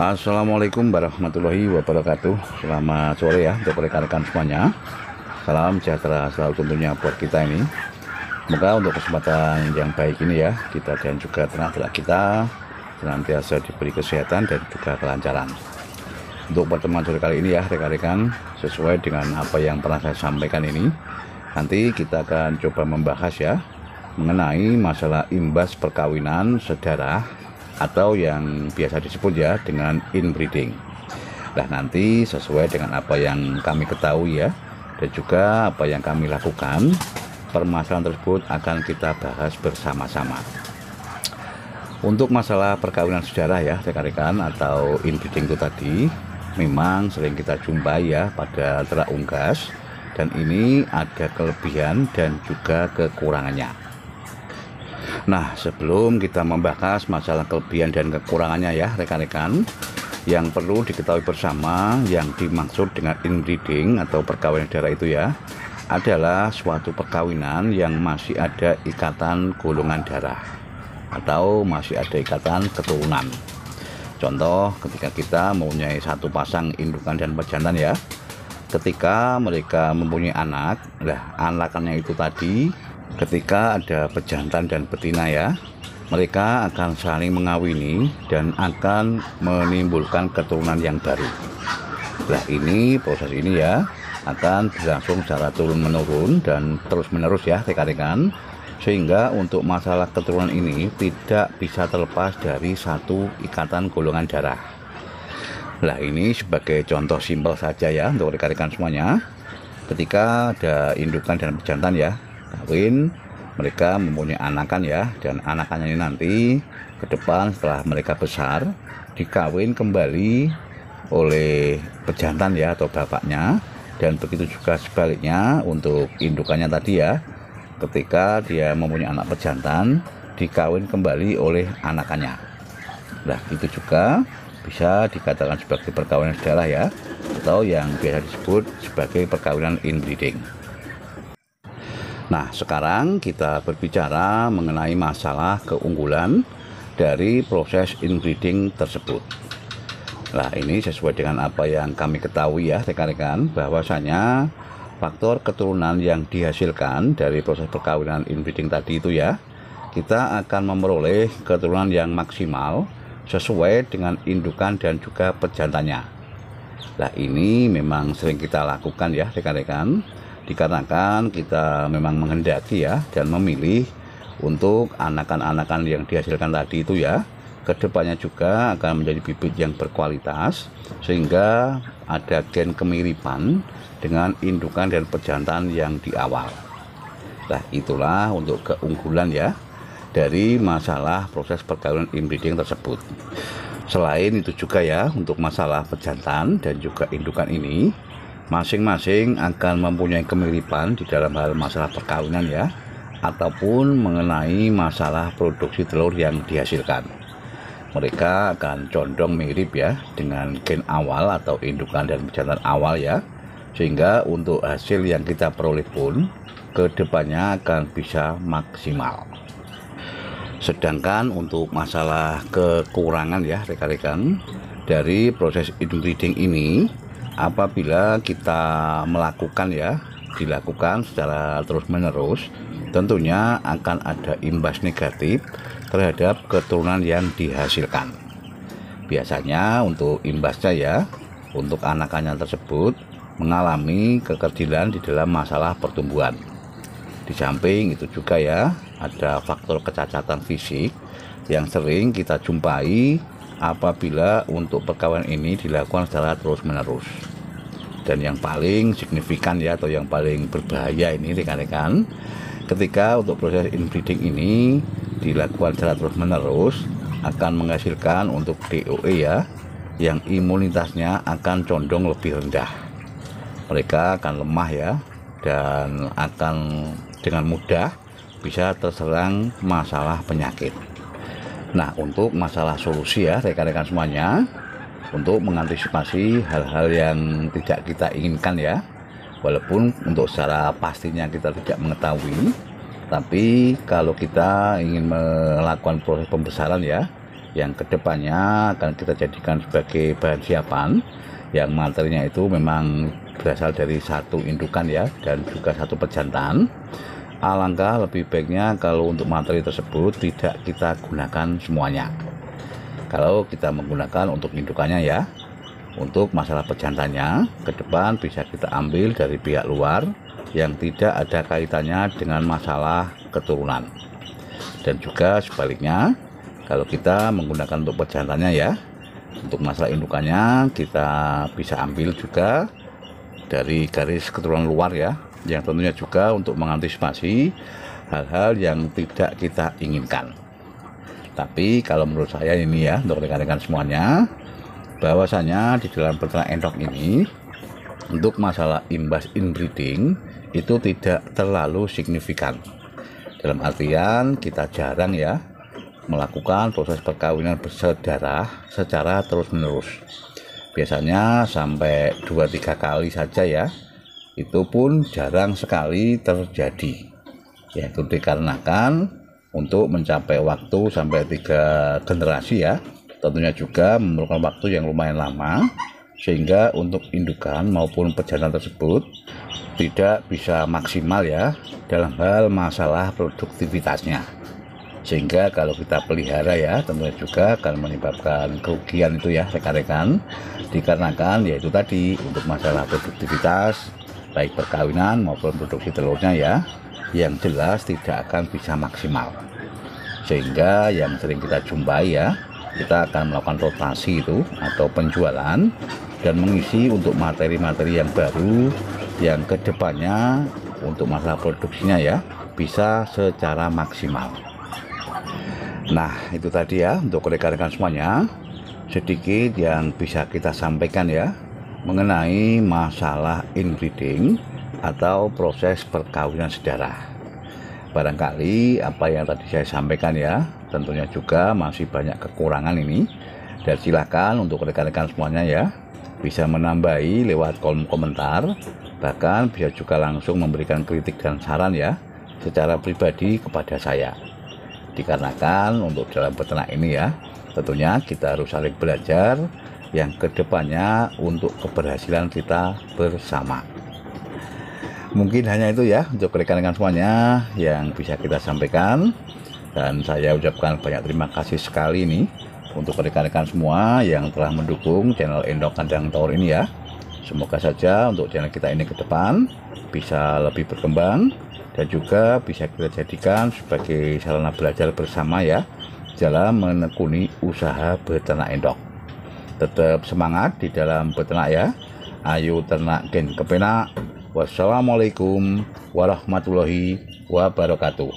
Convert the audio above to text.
Assalamualaikum warahmatullahi wabarakatuh. Selamat sore ya untuk rekan-rekan semuanya. Salam sejahtera selalu tentunya buat kita ini. Semoga untuk kesempatan yang baik ini ya, kita dan juga ternak-ternak kita senantiasa diberi kesehatan dan juga kelancaran. Untuk pertemuan sore kali ini ya rekan-rekan, sesuai dengan apa yang pernah saya sampaikan ini, nanti kita akan coba membahas ya mengenai masalah imbas perkawinan sedarah atau yang biasa disebut ya dengan inbreeding. Nah, nanti sesuai dengan apa yang kami ketahui ya dan juga apa yang kami lakukan, permasalahan tersebut akan kita bahas bersama-sama. Untuk masalah perkawinan sedarah ya rekan-rekan atau inbreeding itu tadi memang sering kita jumpai ya pada ternak unggas, dan ini ada kelebihan dan juga kekurangannya. Nah, sebelum kita membahas masalah kelebihan dan kekurangannya ya rekan-rekan, yang perlu diketahui bersama yang dimaksud dengan inbreeding atau perkawinan darah itu ya adalah suatu perkawinan yang masih ada ikatan golongan darah atau masih ada ikatan keturunan. Contoh, ketika kita mempunyai satu pasang indukan dan pejantan ya, ketika mereka mempunyai anak, anakannya itu tadi ketika ada pejantan dan betina ya, mereka akan saling mengawini dan akan menimbulkan keturunan yang baru. Nah, ini proses ini ya akan berlangsung secara turun-menurun dan terus-menerus ya rekan-rekan, sehingga untuk masalah keturunan ini tidak bisa terlepas dari satu ikatan golongan darah. Nah, ini sebagai contoh simpel saja ya untuk rekan-rekan semuanya. Ketika ada indukan dan pejantan ya kawin, mereka mempunyai anakan ya, dan anakannya ini nanti ke depan setelah mereka besar dikawin kembali oleh pejantan ya atau bapaknya, dan begitu juga sebaliknya untuk indukannya tadi ya, ketika dia mempunyai anak pejantan dikawin kembali oleh anakannya. Nah, itu juga bisa dikatakan sebagai perkawinan sedarah ya, atau yang biasa disebut sebagai perkawinan inbreeding. Nah, sekarang kita berbicara mengenai masalah keunggulan dari proses inbreeding tersebut. Nah, ini sesuai dengan apa yang kami ketahui ya rekan-rekan, bahwasanya faktor keturunan yang dihasilkan dari proses perkawinan inbreeding tadi itu ya, kita akan memperoleh keturunan yang maksimal sesuai dengan indukan dan juga pejantannya. Nah, ini memang sering kita lakukan ya rekan-rekan, dikarenakan kita memang menghendaki ya dan memilih untuk anakan-anakan yang dihasilkan tadi itu ya kedepannya juga akan menjadi bibit yang berkualitas, sehingga ada gen kemiripan dengan indukan dan pejantan yang di awal. Nah, itulah untuk keunggulan ya dari masalah proses perkawinan inbreeding tersebut. Selain itu juga ya, untuk masalah pejantan dan juga indukan ini masing-masing akan mempunyai kemiripan di dalam hal masalah perkawinan ya, ataupun mengenai masalah produksi telur yang dihasilkan. Mereka akan condong mirip ya dengan gen awal atau indukan dan pejantan awal ya, sehingga untuk hasil yang kita peroleh pun kedepannya akan bisa maksimal. Sedangkan untuk masalah kekurangan ya rekan-rekan dari proses inbreeding ini, apabila kita dilakukan secara terus-menerus, tentunya akan ada imbas negatif terhadap keturunan yang dihasilkan. Biasanya untuk imbasnya ya, untuk anakannya tersebut mengalami kekerdilan di dalam masalah pertumbuhan. Di samping itu juga ya, ada faktor kecacatan fisik yang sering kita jumpai apabila untuk perkawinan ini dilakukan secara terus-menerus. Dan yang paling signifikan ya atau yang paling berbahaya ini rekan-rekan, ketika untuk proses inbreeding ini dilakukan secara terus-menerus akan menghasilkan untuk DOE ya yang imunitasnya akan condong lebih rendah. Mereka akan lemah ya dan akan dengan mudah bisa terserang masalah penyakit. Nah, untuk masalah solusi ya rekan-rekan semuanya, untuk mengantisipasi hal-hal yang tidak kita inginkan ya, walaupun untuk secara pastinya kita tidak mengetahui, tapi kalau kita ingin melakukan proses pembesaran ya, yang kedepannya akan kita jadikan sebagai bahan siapan, yang materinya itu memang berasal dari satu indukan ya, dan juga satu pejantan. Alangkah lebih baiknya kalau untuk materi tersebut tidak kita gunakan semuanya. Kalau kita menggunakan untuk indukannya ya, untuk masalah pejantannya ke depan bisa kita ambil dari pihak luar yang tidak ada kaitannya dengan masalah keturunan. Dan juga sebaliknya, kalau kita menggunakan untuk pejantannya ya, untuk masalah indukannya kita bisa ambil juga dari garis keturunan luar ya, yang tentunya juga untuk mengantisipasi hal-hal yang tidak kita inginkan. Tapi kalau menurut saya ini ya, untuk rekan-rekan semuanya, bahwasanya di dalam peternak endok ini untuk masalah imbas inbreeding itu tidak terlalu signifikan. Dalam artian kita jarang ya melakukan proses perkawinan bersaudara secara terus-menerus. Biasanya sampai 2-3 kali saja ya. Itu pun jarang sekali terjadi. Yaitu dikarenakan untuk mencapai waktu sampai 3 generasi ya, tentunya juga memerlukan waktu yang lumayan lama, sehingga untuk indukan maupun pejantan tersebut tidak bisa maksimal ya dalam hal masalah produktivitasnya. Sehingga kalau kita pelihara ya, tentunya juga akan menyebabkan kerugian itu ya rekan-rekan, dikarenakan yaitu tadi untuk masalah produktivitas baik perkawinan maupun produksi telurnya ya, yang jelas tidak akan bisa maksimal. Sehingga yang sering kita jumpai ya, kita akan melakukan rotasi itu atau penjualan dan mengisi untuk materi-materi yang baru yang kedepannya untuk masalah produksinya ya bisa secara maksimal. Nah itu tadi ya untuk rekan-rekan semuanya sedikit yang bisa kita sampaikan ya mengenai masalah inbreeding atau proses perkawinan saudara. Barangkali apa yang tadi saya sampaikan ya tentunya juga masih banyak kekurangan ini, dan silakan untuk rekan-rekan semuanya ya bisa menambahi lewat kolom komentar, bahkan bisa juga langsung memberikan kritik dan saran ya secara pribadi kepada saya. Dikarenakan untuk dalam peternak ini ya tentunya kita harus saling belajar yang kedepannya untuk keberhasilan kita bersama. Mungkin hanya itu ya untuk rekan-rekan semuanya yang bisa kita sampaikan, dan saya ucapkan banyak terima kasih sekali nih untuk rekan-rekan semua yang telah mendukung channel Endok Kandang Tower ini ya. Semoga saja untuk channel kita ini ke depan bisa lebih berkembang dan juga bisa kita jadikan sebagai sarana belajar bersama ya dalam menekuni usaha beternak endok. Tetap semangat di dalam beternak ya. Ayo ternak gen kepenak. Wassalamualaikum warahmatullahi wabarakatuh.